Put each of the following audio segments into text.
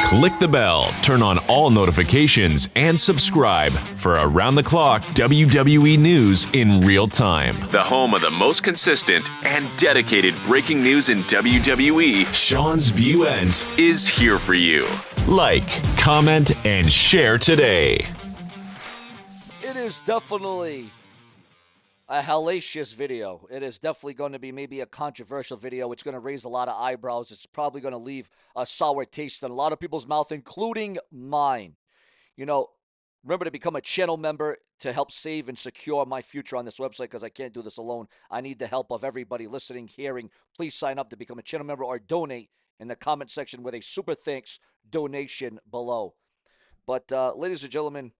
Click the bell, turn on all notifications, and subscribe for around-the-clock WWE news in real time. The home of the most consistent and dedicated breaking news in WWE, Seanzviewent, is here for you. Like, comment, and share today. It is definitely a hellacious video. It is definitely going to be maybe a controversial video. It's going to raise a lot of eyebrows. It's probably going to leave a sour taste in a lot of people's mouth, including mine. You know, remember to become a channel member to help save and secure my future on this website, because I can't do this alone. I need the help of everybody listening, hearing. Please sign up to become a channel member or donate in the comment section with a super thanks donation below. But ladies and gentlemen,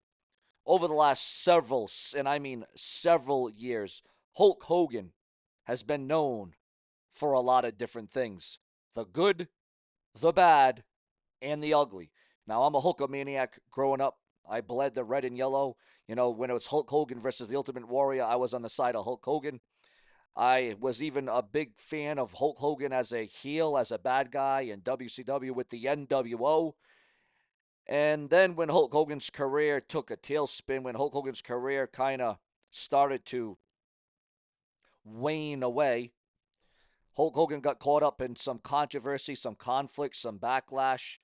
over the last several, and I mean several years, Hulk Hogan has been known for a lot of different things. The good, the bad, and the ugly. Now, I'm a Hulkamaniac growing up. I bled the red and yellow. You know, when it was Hulk Hogan versus the Ultimate Warrior, I was on the side of Hulk Hogan. I was even a big fan of Hulk Hogan as a heel, as a bad guy in WCW with the NWO. And then when Hulk Hogan's career took a tailspin, when Hulk Hogan's career kind of started to wane away, Hulk Hogan got caught up in some controversy, some conflict, some backlash.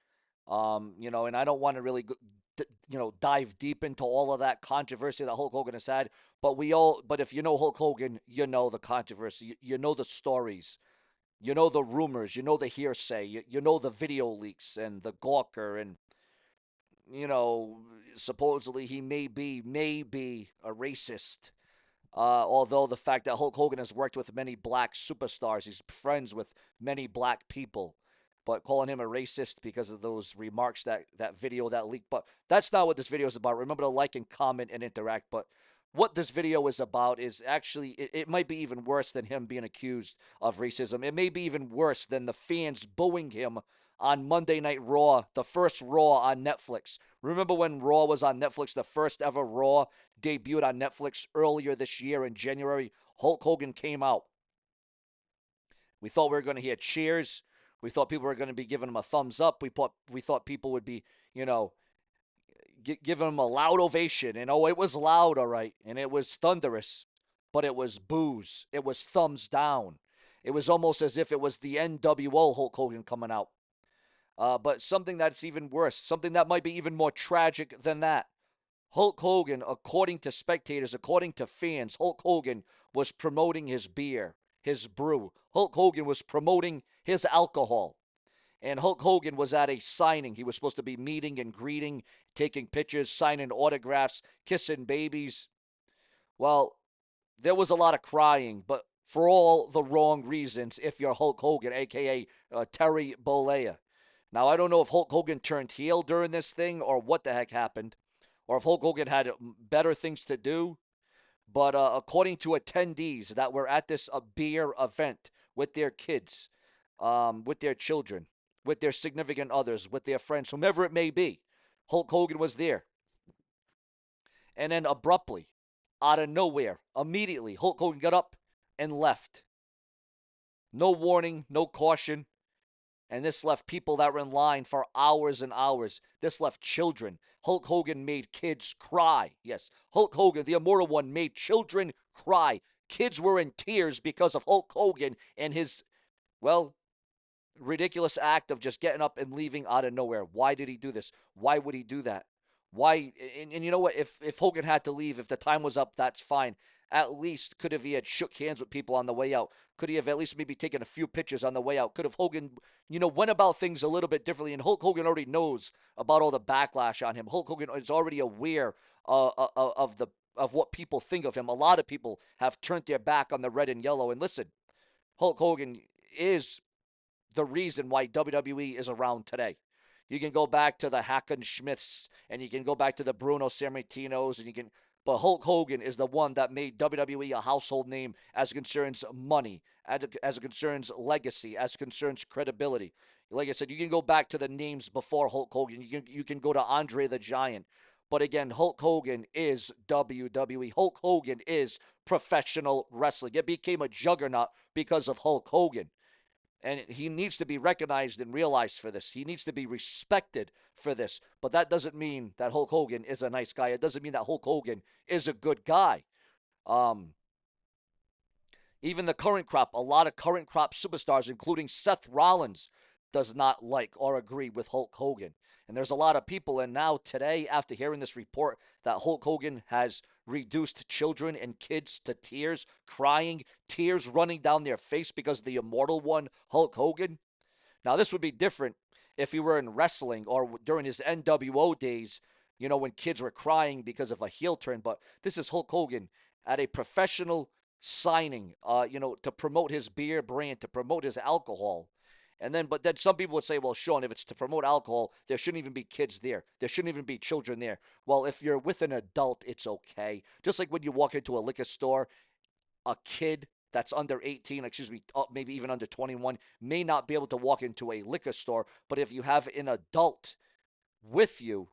And I don't want to really, dive deep into all of that controversy that Hulk Hogan has had. But if you know Hulk Hogan, you know the controversy. You know the stories. You know the rumors. You know the hearsay. You know the video leaks and the Gawker and supposedly he may be a racist. Although the fact that Hulk Hogan has worked with many black superstars, he's friends with many black people, but calling him a racist because of those remarks, that video that leaked. But that's not what this video is about. Remember to like and comment and interact. But what this video is about is actually, it might be even worse than him being accused of racism. It may be even worse than the fans booing him on Monday Night Raw, the first Raw on Netflix. Remember when Raw was on Netflix, the first ever Raw debuted on Netflix earlier this year in January? Hulk Hogan came out. We thought we were going to hear cheers. We thought people were going to be giving him a thumbs up. We thought people would be, giving him a loud ovation. And it was loud, all right. And it was thunderous. But it was boos. It was thumbs down. It was almost as if it was the NWO Hulk Hogan coming out. But something that's even worse, something that might be even more tragic than that. Hulk Hogan, according to spectators, according to fans, Hulk Hogan was promoting his beer, his brew. Hulk Hogan was promoting his alcohol. And Hulk Hogan was at a signing. He was supposed to be meeting and greeting, taking pictures, signing autographs, kissing babies. Well, there was a lot of crying, but for all the wrong reasons if you're Hulk Hogan, a.k.a. Terry Bollea. Now, I don't know if Hulk Hogan turned heel during this thing or what the heck happened, or if Hulk Hogan had better things to do. But according to attendees that were at this beer event with their kids, with their children, with their significant others, with their friends, whomever it may be, Hulk Hogan was there. And then abruptly, out of nowhere, immediately, Hulk Hogan got up and left. No warning, no caution. And this left people that were in line for hours and hours. This left children. Hulk Hogan made kids cry. Yes, Hulk Hogan, the Immortal One, made children cry. Kids were in tears because of Hulk Hogan and his, ridiculous act of just getting up and leaving out of nowhere. Why did he do this? Why would he do that? Why? And you know what? If Hogan had to leave, if the time was up, that's fine. At least could have he had shook hands with people on the way out? Could he have at least maybe taken a few pictures on the way out? Could have Hogan, went about things a little bit differently? And Hulk Hogan already knows about all the backlash on him. Hulk Hogan is already aware of what people think of him. A lot of people have turned their back on the red and yellow. And listen, Hulk Hogan is the reason why WWE is around today. You can go back to the Hackenschmidts, and you can go back to the Bruno Sammartinos, but Hulk Hogan is the one that made WWE a household name as it concerns money, as it concerns legacy, as it concerns credibility. Like I said, you can go back to the names before Hulk Hogan. You can go to Andre the Giant. But again, Hulk Hogan is WWE. Hulk Hogan is professional wrestling. It became a juggernaut because of Hulk Hogan. And he needs to be recognized and realized for this. He needs to be respected for this. But that doesn't mean that Hulk Hogan is a nice guy. It doesn't mean that Hulk Hogan is a good guy. Even the current crop, a lot of current crop superstars, including Seth Rollins, does not like or agree with Hulk Hogan. And there's a lot of people, and now today, after hearing this report that Hulk Hogan has reduced children and kids to tears, crying, tears running down their face because of the immortal one, Hulk Hogan. Now, this would be different if he were in wrestling or during his NWO days, when kids were crying because of a heel turn. But this is Hulk Hogan at a professional signing, to promote his beer brand, to promote his alcohol. But then some people would say, well, Sean, if it's to promote alcohol, there shouldn't even be kids there. There shouldn't even be children there. Well, if you're with an adult, it's okay. Just like when you walk into a liquor store, a kid that's under 18, maybe even under 21, may not be able to walk into a liquor store. But if you have an adult with you,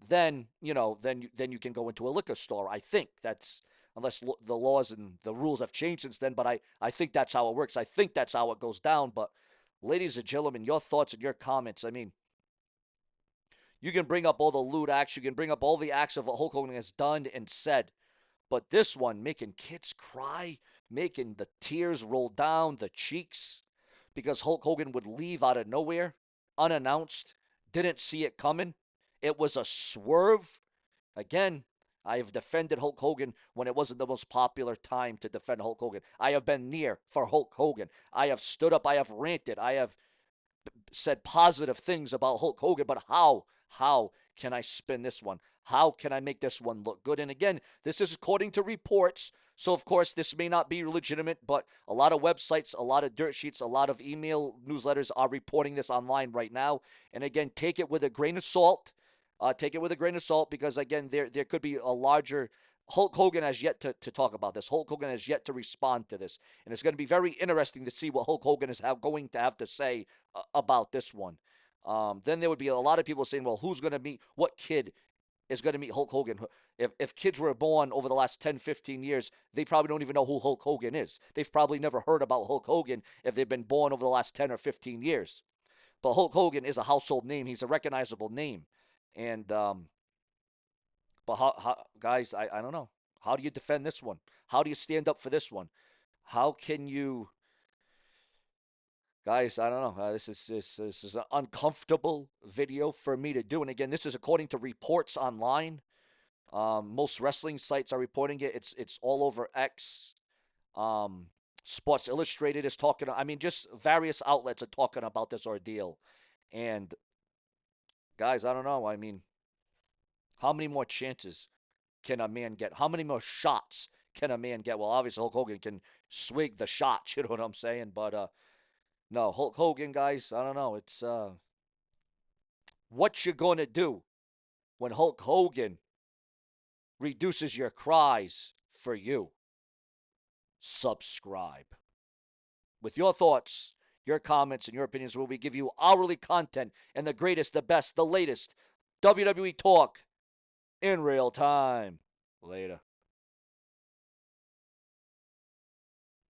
then you can go into a liquor store. I think that's, unless the laws and the rules have changed since then. But I think that's how it works. I think that's how it goes down. But ladies and gentlemen, your thoughts and your comments. I mean, you can bring up all the lewd acts. You can bring up all the acts of what Hulk Hogan has done and said. But this one, making kids cry, making the tears roll down the cheeks because Hulk Hogan would leave out of nowhere, unannounced, didn't see it coming. It was a swerve. Again, I have defended Hulk Hogan when it wasn't the most popular time to defend Hulk Hogan. I have been near for Hulk Hogan. I have stood up. I have ranted. I have said positive things about Hulk Hogan. But how can I spin this one? How can I make this one look good? And again, this is according to reports. So, of course, this may not be legitimate, but a lot of websites, a lot of dirt sheets, a lot of email newsletters are reporting this online right now. And again, take it with a grain of salt. Take it with a grain of salt because, again, there could be a larger... Hulk Hogan has yet to talk about this. Hulk Hogan has yet to respond to this. And it's going to be very interesting to see what Hulk Hogan is going to have to say about this one. Then there would be a lot of people saying, well, who's going to meet... What kid is going to meet Hulk Hogan? If kids were born over the last 10, 15 years, they probably don't even know who Hulk Hogan is. They've probably never heard about Hulk Hogan if they've been born over the last 10 or 15 years. But Hulk Hogan is a household name. He's a recognizable name. And, but how guys, I don't know. How do you defend this one? How do you stand up for this one? How can you, guys, I don't know. This is an uncomfortable video for me to do. And again, this is according to reports online. Most wrestling sites are reporting it. It's all over X. Sports Illustrated is talking. I mean, just various outlets are talking about this ordeal. And guys, I don't know. I mean, how many more chances can a man get? How many more shots can a man get? Well, obviously, Hulk Hogan can swig the shot. You know what I'm saying? But no, Hulk Hogan, guys, I don't know. It's what you gonna do when Hulk Hogan reduces your cries for you? Subscribe. With your thoughts, your comments, and your opinions, where we give you hourly content and the greatest, the best, the latest WWE talk in real time. Later.